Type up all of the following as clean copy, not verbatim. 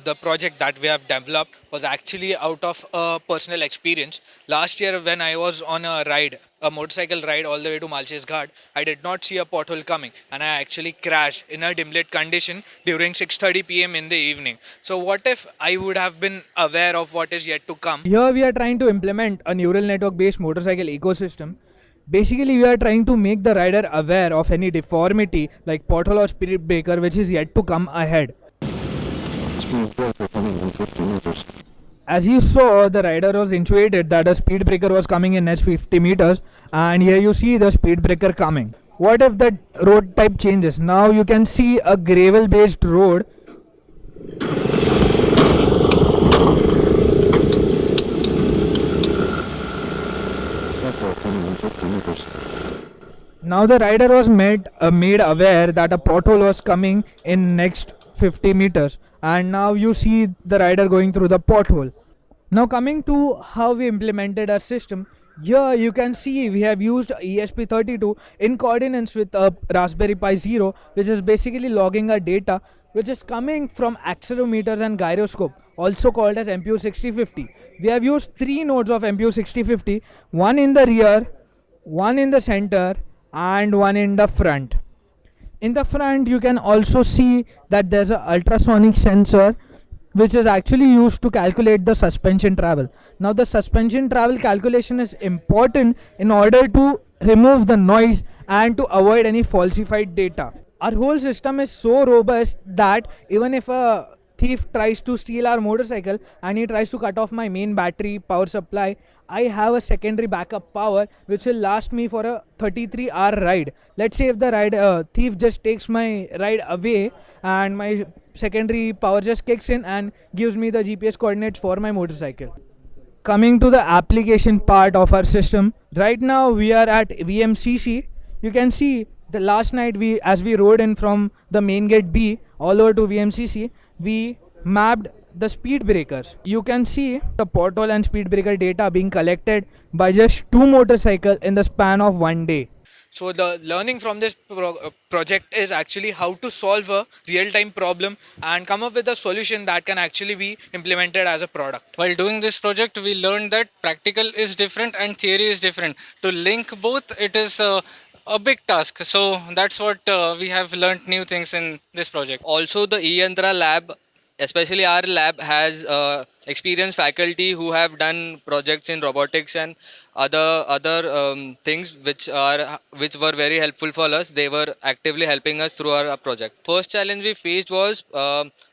The project that we have developed was actually out of a personal experience. Last year, when I was on a motorcycle ride all the way to Malches Ghat, I did not see a pothole coming, and I actually crashed in a dim lit condition during 6:30 p.m. in the evening. So, what if I would have been aware of what is yet to come? Here, we are trying to implement a neural network based motorcycle ecosystem. Basically, we are trying to make the rider aware of any deformity like pothole or speed breaker which is yet to come ahead. Speed breaker coming in 50 meters. As you saw, the rider was intuited that a speed breaker was coming in next 50 meters, and here you see the speed breaker coming. What if the road type changes? Now you can see a gravel based road. Pothole coming in 50 meters. Now the rider was made aware that a pothole was coming in next 50 meters, and now you see the rider going through the pothole. Now coming to how we implemented our system, here you can see we have used ESP32 in coordinates with a Raspberry Pi Zero, which is basically logging our data which is coming from accelerometers and gyroscope, also called as MPU 6050. We have used three nodes of MPU 6050, one in the rear, one in the center, and one in the front. In the front you can also see that there's an ultrasonic sensor which is actually used to calculate the suspension travel. Now the suspension travel calculation is important in order to remove the noise and to avoid any falsified data. Our whole system is so robust that even if a thief tries to steal our motorcycle and he tries to cut off my main battery power supply, I have a secondary backup power which will last me for a 33-hour ride. Let's say if the thief just takes my ride away and my secondary power just kicks in and gives me the GPS coordinates for my motorcycle. Coming to the application part of our system, right now we are at VMCC. You can see the last night as we rode in from the main gate B all over to VMCC, we mapped the speed breakers. You can see the pothole and speed breaker data being collected by just two motorcycles in the span of one day. So the learning from this project is actually how to solve a real-time problem and come up with a solution that can actually be implemented as a product. While doing this project, we learned that practical is different and theory is different. To link both, it is a big task. So that's what we have learned new things in this project. Also, the eYantra lab, especially our lab, has experienced faculty who have done projects in robotics and other things which were very helpful for us. They were actively helping us through our project. First challenge we faced was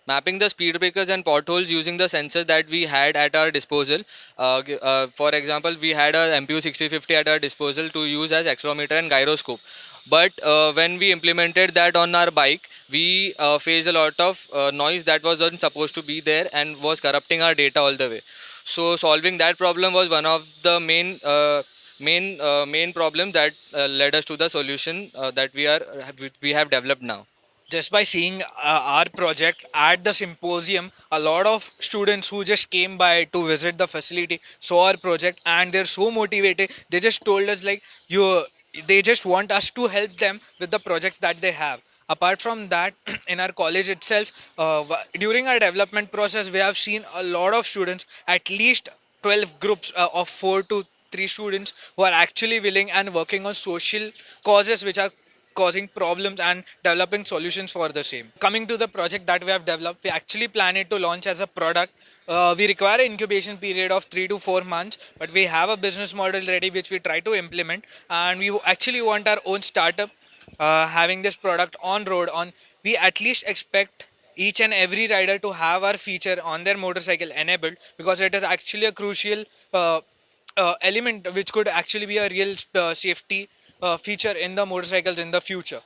mapping the speed breakers and potholes using the sensors that we had at our disposal. For example, we had a MPU 6050 at our disposal to use as accelerometer and gyroscope. But when we implemented that on our bike, we faced a lot of noise that wasn't supposed to be there and was corrupting our data all the way. So solving that problem was one of the main problem that led us to the solution that we have developed now. Just by seeing our project at the symposium, a lot of students who just came by to visit the facility saw our project and they're so motivated. They just told us like they just want us to help them with the projects that they have. Apart from that, in our college itself, during our development process, we have seen a lot of students, at least 12 groups of 4 to 3 students who are actually willing and working on social causes which are causing problems and developing solutions for the same. Coming to the project that we have developed, we actually plan it to launch as a product. We require an incubation period of 3 to 4 months, but we have a business model ready which we try to implement, and we actually want our own startup having this product on road. We at least expect each and every rider to have our feature on their motorcycle enabled, because it is actually a crucial element which could actually be a real safety feature in the motorcycles in the future.